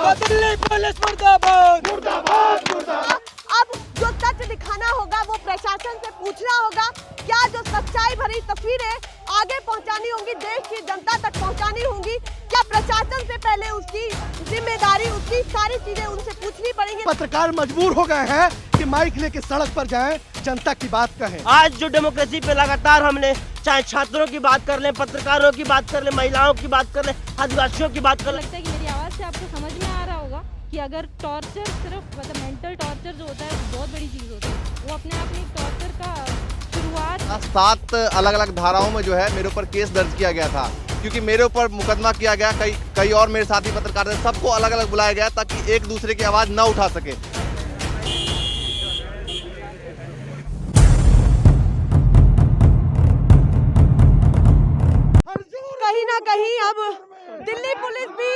Delhi police मुर्दाबाद। अब जो सच दिखाना होगा वो प्रशासन से पूछना होगा। क्या जो सच्चाई भरी तस्वीरें आगे पहुंचानी होंगी, देश की जनता तक पहुंचानी होंगी, क्या प्रशासन से पहले उसकी जिम्मेदारी, उसकी सारी चीजें उनसे पूछनी पड़ेंगी। पत्रकार मजबूर हो गए हैं कि माइक लेके सड़क पर जाएं, जनता की बात कहें। आज जो डेमोक्रेसी पे लगातार हमने, चाहे छात्रों की बात कर लें, पत्रकारों की बात कर लें, महिलाओं की बात कर लें, आदिवासियों की बात कर लें। लगता है कि मेरी आवाज़ से आपको समझ में आ रहा होगा कि अगर टॉर्चर सिर्फ मतलब मेंटल टॉर्चर जो होता है बहुत बड़ी चीज़ होती है, वो अपने आप में एक टॉर्चर का शुरुआत। 7 अलग अलग धाराओं में जो है मेरे ऊपर केस दर्ज किया गया था, क्योंकि मेरे ऊपर मुकदमा किया गया। कई और मेरे साथी पत्रकार थे, सबको अलग अलग बुलाया गया ताकि एक दूसरे की आवाज़ न उठा सके। कहीं ना कहीं अब दिल्ली पुलिस भी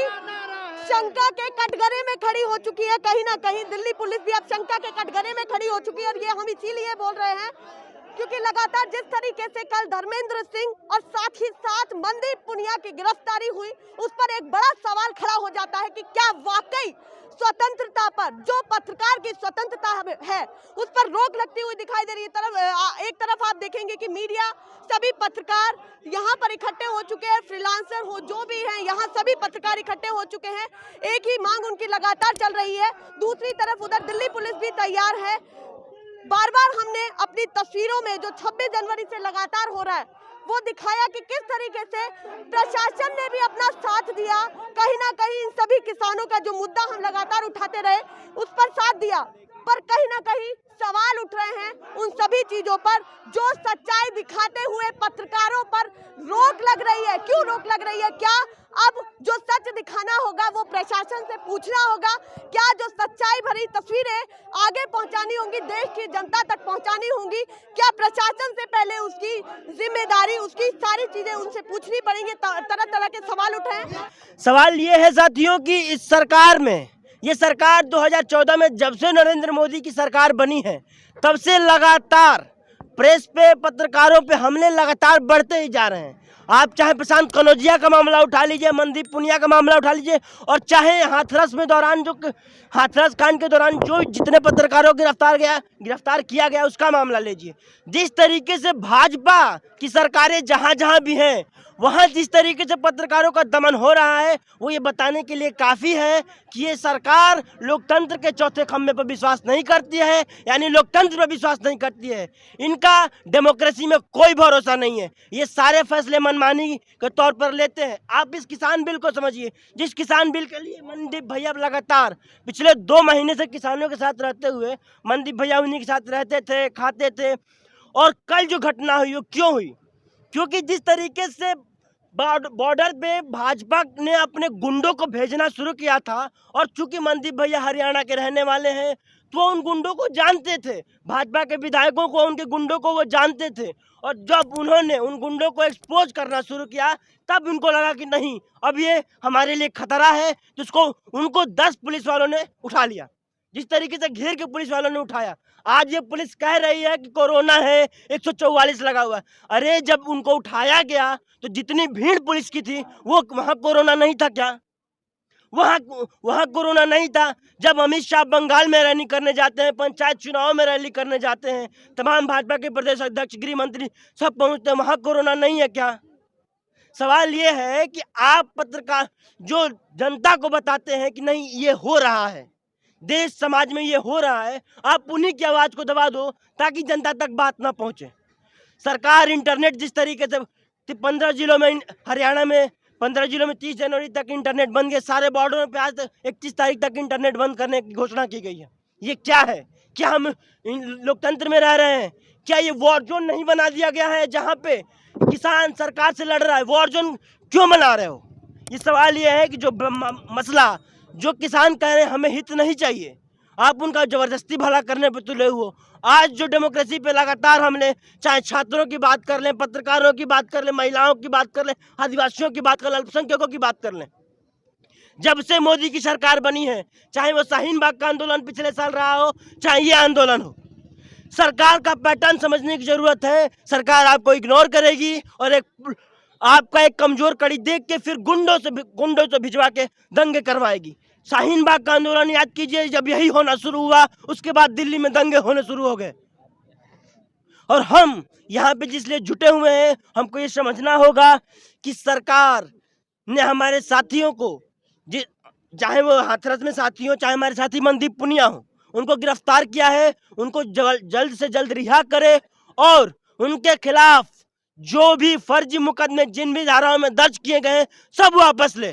शंका के कटघरे में खड़ी हो चुकी है। कहीं ना कहीं दिल्ली पुलिस भी अब शंका के कटघरे में खड़ी हो चुकी है। और ये हम इसीलिए बोल रहे हैं क्योंकि लगातार जिस तरीके से कल धर्मेंद्र सिंह और साथ ही साथ मनदीप पुनिया की गिरफ्तारी हुई, उस पर एक बड़ा सवाल खड़ा हो जाता है कि क्या वाकई स्वतंत्रता पर, जो पत्रकार की स्वतंत्रता है, उस पर रोक लगती हुई दिखाई दे रही है। एक तरफ आप देखेंगे कि मीडिया, सभी पत्रकार यहाँ पर इकट्ठे हो चुके हैं, फ्रीलांसर हो जो भी हैं, यहाँ सभी पत्रकार इकट्ठे हो चुके हैं। एक ही मांग उनकी लगातार चल रही है। दूसरी तरफ उधर दिल्ली पुलिस भी तैयार है। बार बार हमने अपनी तस्वीरों में जो 26 जनवरी से लगातार हो रहा है वो दिखाया कि किस तरीके से प्रशासन ने भी अपना साथ दिया। कहीं ना कहीं इन सभी किसानों का जो मुद्दा हम लगातार उठाते रहे उस पर साथ दिया, पर कहीं ना कहीं सवाल उठ रहे हैं उन सभी चीजों पर। जो सच्चाई दिखाते हुए पत्रकारों पर रोक लग रही है, क्यों रोक लग रही है? क्या अब जो सच दिखाना होगा वो प्रशासन से पूछना होगा। क्या जो सच्चाई भरी तस्वीरें आगे पहुंचानी होंगी, देश की जनता तक पहुंचानी होंगी, क्या प्रशासन से पहले उसकी जिम्मेदारी, उसकी सारी चीजें उनसे पूछनी पड़ेंगी। तरह तरह के सवाल उठे हैं। सवाल ये है साथियों कि इस सरकार में, ये सरकार 2014 में जब से नरेंद्र मोदी की सरकार बनी है तब से लगातार प्रेस पे, पत्रकारों पे हमले लगातार बढ़ते ही जा रहे हैं। आप चाहे प्रशांत कनौजिया का मामला उठा लीजिए, मनदीप पुनिया का मामला उठा लीजिए, और चाहे हाथरस कांड के दौरान जो जितने पत्रकारों को गिरफ्तार किया गया उसका मामला लीजिए। जिस तरीके से भाजपा की सरकारें जहां जहां भी हैं वहां जिस तरीके से पत्रकारों का दमन हो रहा है, वो ये बताने के लिए काफ़ी है कि ये सरकार लोकतंत्र के चौथे खंभे पर विश्वास नहीं करती है, यानी लोकतंत्र पर विश्वास नहीं करती है। इनका डेमोक्रेसी में कोई भरोसा नहीं है। ये सारे फैसले मनमानी के तौर पर लेते हैं। आप इस किसान बिल को समझिए, जिस किसान बिल के लिए मनदीप भैया लगातार पिछले 2 महीने से किसानों के साथ रहते हुए, मनदीप भैया उन्हीं के साथ रहते थे, खाते थे। और कल जो घटना हुई वो क्यों हुई? क्योंकि जिस तरीके से बॉर्डर पे भाजपा ने अपने गुंडों को भेजना शुरू किया था, और चूंकि मनदीप भैया हरियाणा के रहने वाले हैं तो उन गुंडों को जानते थे, भाजपा के विधायकों को, उनके गुंडों को वो जानते थे। और जब उन्होंने उन गुंडों को एक्सपोज करना शुरू किया तब उनको लगा कि नहीं, अब ये हमारे लिए खतरा है, जिसको उनको 10 पुलिस वालों ने उठा लिया। जिस तरीके से घेर के पुलिस वालों ने उठाया, आज ये पुलिस कह रही है कि कोरोना है, 144 लगा हुआ है। अरे जब उनको उठाया गया तो जितनी भीड़ पुलिस की थी वो वहाँ कोरोना नहीं था क्या? वहाँ कोरोना नहीं था। जब अमित शाह बंगाल में रैली करने जाते हैं, पंचायत चुनाव में रैली करने जाते हैं, तमाम भाजपा के प्रदेश अध्यक्ष, गृह मंत्री सब पहुँचते हैं, वहाँ कोरोना नहीं है क्या? सवाल ये है कि आप पत्रकार जो जनता को बताते हैं कि नहीं ये हो रहा है, देश समाज में ये हो रहा है, आप उन्हीं की आवाज़ को दबा दो ताकि जनता तक बात ना पहुँचे। सरकार इंटरनेट जिस तरीके से 15 जिलों में, हरियाणा में 15 जिलों में 30 जनवरी तक इंटरनेट बंद गए, सारे बॉर्डरों पे आज 31 तारीख तक इंटरनेट बंद करने की घोषणा की गई है। ये क्या है? क्या हम लोकतंत्र में रह रहे हैं? क्या ये वॉर जोन नहीं बना दिया गया है जहाँ पे किसान सरकार से लड़ रहा है? वॉर जोन क्यों बना रहे हो? ये सवाल ये है कि जो मसला जो किसान कह रहे हैं हमें हित नहीं चाहिए, आप उनका ज़बरदस्ती भला करने पर तुले हुए। आज जो डेमोक्रेसी पे लगातार हमले, चाहे छात्रों की बात कर लें, पत्रकारों की बात कर लें, महिलाओं की बात कर लें, आदिवासियों की बात कर लें, अल्पसंख्यकों की बात कर लें, जब से मोदी की सरकार बनी है, चाहे वो शाहीन बाग का आंदोलन पिछले साल रहा हो, चाहे ये आंदोलन हो, सरकार का पैटर्न समझने की जरूरत है। सरकार आपको इग्नोर करेगी और आपका एक कमजोर कड़ी देख के फिर गुंडों से भिजवा के दंगे करवाएगी। शाहीन बाग का आंदोलन याद कीजिए, जब यही होना शुरू हुआ उसके बाद दिल्ली में दंगे होने शुरू हो गए। और हम यहाँ पे जिसलिए जुटे हुए हैं, हमको ये समझना होगा कि सरकार ने हमारे साथियों को, चाहे वो हाथरस में साथी हो, चाहे हमारे साथी मनदीप पुनिया हो, उनको गिरफ्तार किया है। उनको जल्द से जल्द रिहा करे और उनके खिलाफ जो भी फर्जी मुकदमे जिन भी धाराओं में दर्ज किए गए सब वापस ले।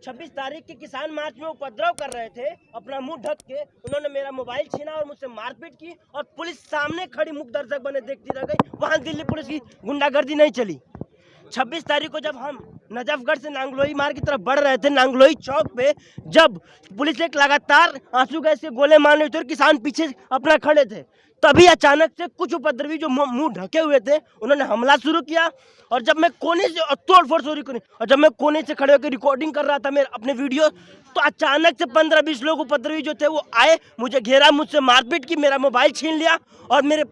26 तारीख के किसान मार्च में उपद्रव कर रहे थे, अपना मुंह ढक के उन्होंने मेरा मोबाइल छीना और मुझसे मारपीट की और पुलिस सामने खड़ी मुख दर्शक बने देखती रह गई। वहां दिल्ली पुलिस की गुंडागर्दी नहीं चली। 26 तारीख को जब हम नजफगढ़ से नांगलोई मार्ग की तरफ बढ़ रहे थे, नांगलोई चौक पे जब पुलिस एक लगातार आंसू गैस के गोले मार रही थी और किसान पीछे अपना खड़े थे, तभी अचानक से कुछ उपद्रवी जो मुंह ढके हुए थे उन्होंने हमला शुरू किया। और जब मैं कोने से तोड़फोड़ शुरू करी और जब मैं कोने से खड़े होकर रिकॉर्डिंग कर रहा था मेरे अपने वीडियो, तो अचानक से 15-20 लोग उपद्रवी जो थे वो आए, मुझे घेरा, मुझसे मारपीट की, मेरा मोबाइल छीन लिया और मेरे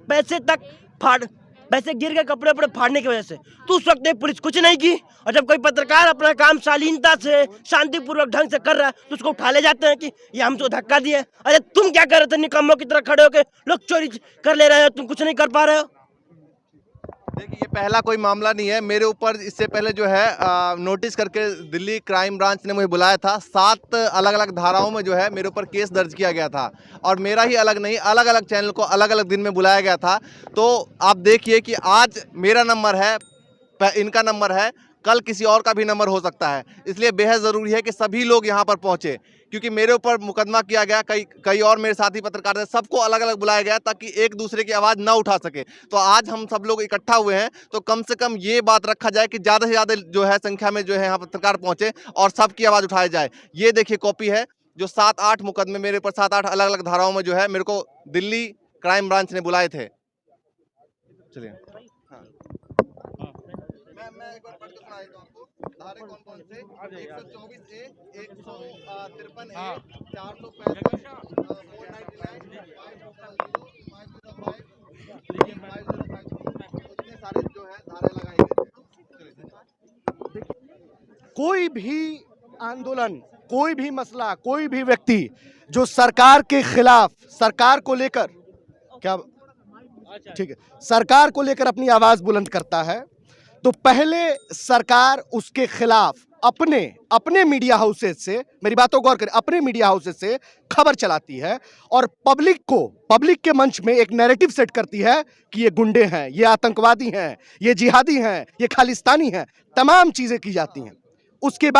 पैसे गिर गए कपड़े वपड़े फाड़ने की वजह से। तो उस वक्त पुलिस कुछ नहीं की। और जब कोई पत्रकार अपना काम शालीनता से शांतिपूर्वक ढंग से कर रहा है तो उसको उठा ले जाते हैं कि ये हमको धक्का दिए। अरे तुम क्या कर रहे थे निकम्मों की तरह खड़े होकर, लोग चोरी कर ले रहे हो, तुम कुछ नहीं कर पा रहे हो। देखिए, ये पहला कोई मामला नहीं है मेरे ऊपर। इससे पहले जो है नोटिस करके दिल्ली क्राइम ब्रांच ने मुझे बुलाया था। 7 अलग अलग धाराओं में जो है मेरे ऊपर केस दर्ज किया गया था और मेरा ही अलग नहीं, अलग अलग चैनल को अलग अलग दिन में बुलाया गया था। तो आप देखिए कि आज मेरा नंबर है, इनका नंबर है, कल किसी और का भी नंबर हो सकता है। इसलिए बेहद ज़रूरी है कि सभी लोग यहाँ पर पहुँचे, क्योंकि मेरे ऊपर मुकदमा किया गया। कई और मेरे साथी पत्रकार थे, सबको अलग अलग बुलाया गया ताकि एक दूसरे की आवाज़ ना उठा सके। तो आज हम सब लोग इकट्ठा हुए हैं, तो कम से कम ये बात रखा जाए कि ज़्यादा से ज़्यादा जो है संख्या में जो है यहाँ पत्रकार पहुँचे और सबकी आवाज़ उठाई जाए। ये देखिए कॉपी है जो 7-8 मुकदमे मेरे ऊपर 7-8 अलग अलग धाराओं में जो है मेरे को दिल्ली क्राइम ब्रांच ने बुलाए थे। चलिए मैं एक बार पढ़ के सुना देता हूं आपको। धारे कौन कौन से? 124 ए, 153 ए, 465, 499, इतने सारे जो है धारे लगाए गए थे। कोई भी आंदोलन, कोई भी मसला, कोई भी व्यक्ति जो सरकार के खिलाफ, सरकार को लेकर, क्या ठीक है, सरकार को लेकर अपनी आवाज बुलंद करता है, तो पहले सरकार उसके खिलाफ अपने मीडिया हाउसेज से, मेरी बातों को गौर करें, अपने मीडिया हाउसेज से खबर चलाती है और पब्लिक के मंच में एक नैरेटिव सेट करती है कि ये गुंडे हैं, ये आतंकवादी हैं, ये जिहादी हैं, ये खालिस्तानी हैं, तमाम चीजें की जाती हैं। उसके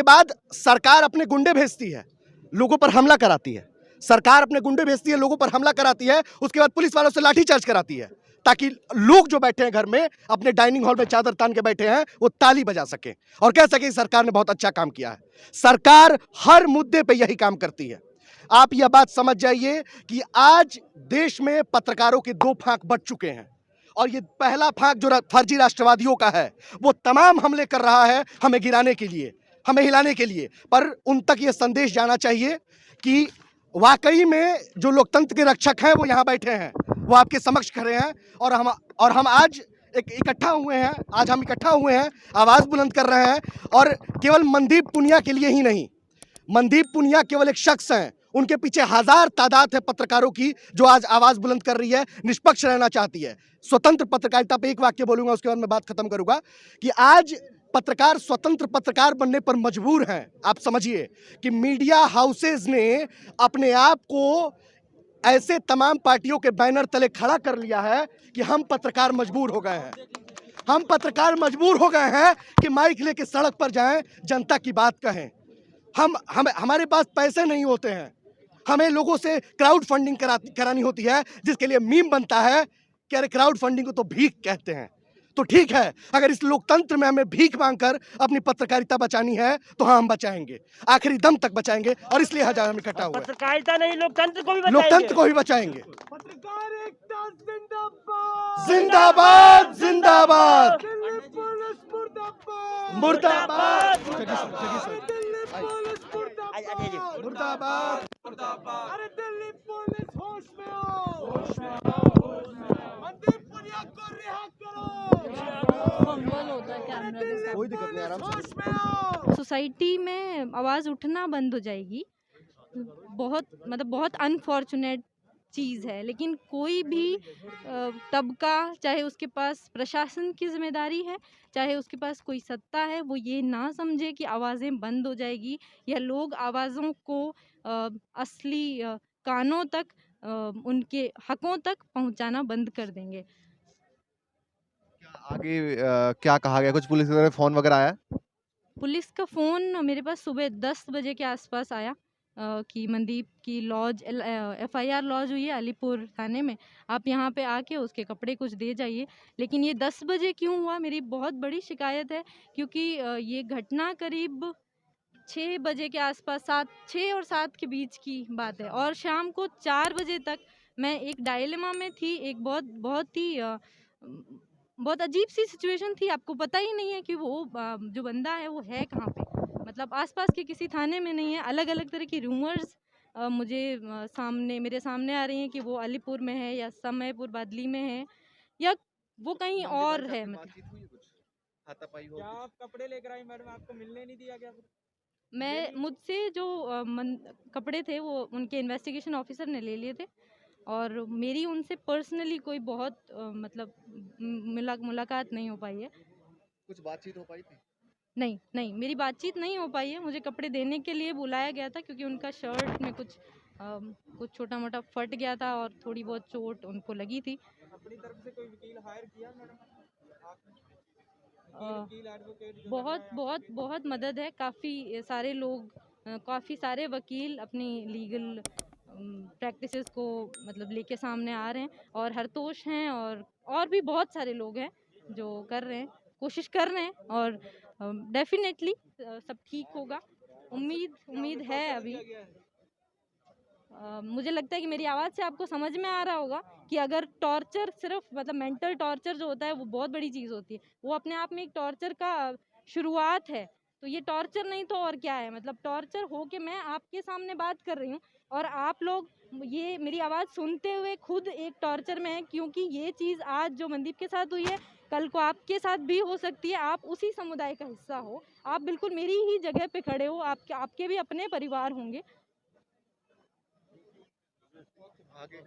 बाद सरकार अपने गुंडे भेजती है, लोगों पर हमला कराती है। सरकार अपने गुंडे भेजती है, लोगों पर हमला कराती है। उसके बाद पुलिस वालों से लाठीचार्ज कराती है ताकि लोग जो बैठे हैं घर में, अपने डाइनिंग हॉल में चादर तान के बैठे हैं, वो ताली बजा सके और कह सके सरकार ने बहुत अच्छा काम किया है। सरकार हर मुद्दे पे यही काम करती है। आप यह बात समझ जाइए कि आज देश में पत्रकारों के 2 फांक बच चुके हैं और ये पहला फांक जो फर्जी राष्ट्रवादियों का है, वो तमाम हमले कर रहा है हमें गिराने के लिए, हमें हिलाने के लिए। पर उन तक ये संदेश जाना चाहिए कि वाकई में जो लोकतंत्र के रक्षक हैं वो यहाँ बैठे हैं, वो आपके समक्ष खड़े हैं और हम आज इकट्ठा हुए हैं। आज हम इकट्ठा हुए हैं, आवाज़ बुलंद कर रहे हैं। और केवल मनदीप पुनिया के लिए ही नहीं, मनदीप पुनिया केवल एक शख्स हैं, उनके पीछे हजार तादाद है पत्रकारों की जो आज आवाज़ बुलंद कर रही है, निष्पक्ष रहना चाहती है। स्वतंत्र पत्रकारिता पे एक वाक्य बोलूँगा, उसके बाद मैं बात खत्म करूँगा कि आज पत्रकार स्वतंत्र पत्रकार बनने पर मजबूर हैं। आप समझिए कि मीडिया हाउसेज ने अपने आप को ऐसे तमाम पार्टियों के बैनर तले खड़ा कर लिया है कि हम पत्रकार मजबूर हो गए हैं। हम पत्रकार मजबूर हो गए हैं कि माइक लेके सड़क पर जाएं, जनता की बात कहें। हमारे पास पैसे नहीं होते हैं, हमें लोगों से क्राउड फंडिंग करानी होती है, जिसके लिए मीम बनता है कि अरे क्राउड फंडिंग को तो भीख कहते हैं। तो ठीक है, अगर इस लोकतंत्र में हमें भीख मांगकर अपनी पत्रकारिता बचानी है तो हाँ, हम बचाएंगे, आखिरी दम तक बचाएंगे। और इसलिए हजार हम इकट्ठा हुए। पत्रकारिता नहीं, लोकतंत्र को भी बचाएंगे। लोकतंत्र को भी बचाएंगे। जिंदाबाद जिंदाबाद मुर्दाबाद मुर्दाबाद। अरे दिल्ली पुलिस होश में आओ, मनदीप पुनिया को रिहा करो। फंबल होता है कैमरा के साथ। कोई दिक्कत नहीं, आराम से। होश में आओ। सोसाइटी में आवाज़ उठना बंद हो जाएगी। बहुत अनफॉर्चुनेट चीज़ है, लेकिन कोई भी तबका, चाहे उसके पास प्रशासन की जिम्मेदारी है, चाहे उसके पास कोई सत्ता है, वो ये ना समझे कि आवाज़ें बंद हो जाएगी या लोग आवाज़ों को असली कानों तक, उनके हकों तक पहुंचाना बंद कर देंगे। आगे क्या कहा गया? कुछ पुलिस वगैरह फोन वगैरह आया? पुलिस का फ़ोन मेरे पास सुबह 10 बजे के आसपास आया कि मनदीप की लॉज एफआईआर लॉज हुई है अलीपुर थाने में, आप यहाँ पे आके उसके कपड़े कुछ दे जाइए। लेकिन ये 10 बजे क्यों हुआ, मेरी बहुत बड़ी शिकायत है, क्योंकि ये घटना करीब 6 बजे के आसपास, 6 और 7 के बीच की बात है, और शाम को 4 बजे तक मैं एक डायलेमा में थी। एक बहुत अजीब सी सिचुएशन थी। आपको पता ही नहीं है कि वो जो बंदा है वो है कहाँ पे, मतलब आसपास के किसी थाने में नहीं है। अलग अलग तरह की रूमर्स मुझे मेरे सामने आ रही हैं कि वो अलीपुर में है या समयपुर बादली में है या वो कहीं और है। मतलब क्या आप कपड़े लेकर आई मैडम, आपको मिलने नहीं दिया गया? मुझसे जो कपड़े थे वो उनके इन्वेस्टिगेशन ऑफिसर ने ले लिए थे, और मेरी उनसे पर्सनली कोई बहुत मुलाकात नहीं हो पाई है। कुछ बातचीत हो पाई थी? नहीं, मेरी बातचीत नहीं हो पाई है। मुझे कपड़े देने के लिए बुलाया गया था, क्योंकि उनका शर्ट में कुछ छोटा मोटा फट गया था और थोड़ी बहुत चोट उनको लगी थी। अपनी तरफ से कोई वकील हायर किया मैडम आपने? वकील एडवोकेट जो बहुत मदद है। काफ़ी सारे लोग, काफ़ी सारे वकील अपनी लीगल प्रैक्टिसेस को मतलब लेके सामने आ रहे हैं, और हरतोष हैं और भी बहुत सारे लोग हैं जो कर रहे हैं, कोशिश कर रहे हैं, और डेफिनेटली सब ठीक होगा। उम्मीद है अभी। मुझे लगता है कि मेरी आवाज़ से आपको समझ में आ रहा होगा कि अगर टॉर्चर सिर्फ मतलब मेंटल टॉर्चर जो होता है वो बहुत बड़ी चीज़ होती है, वो अपने आप में एक टॉर्चर का शुरुआत है। तो ये टॉर्चर नहीं तो और क्या है, मतलब टॉर्चर हो के मैं आपके सामने बात कर रही हूँ और आप लोग ये मेरी आवाज़ सुनते हुए खुद एक टॉर्चर में है, क्योंकि ये चीज़ आज जो मनदीप के साथ हुई है कल को आपके साथ भी हो सकती है। आप उसी समुदाय का हिस्सा हो, आप बिल्कुल मेरी ही जगह पे खड़े हो, आपके भी अपने परिवार होंगे। आगे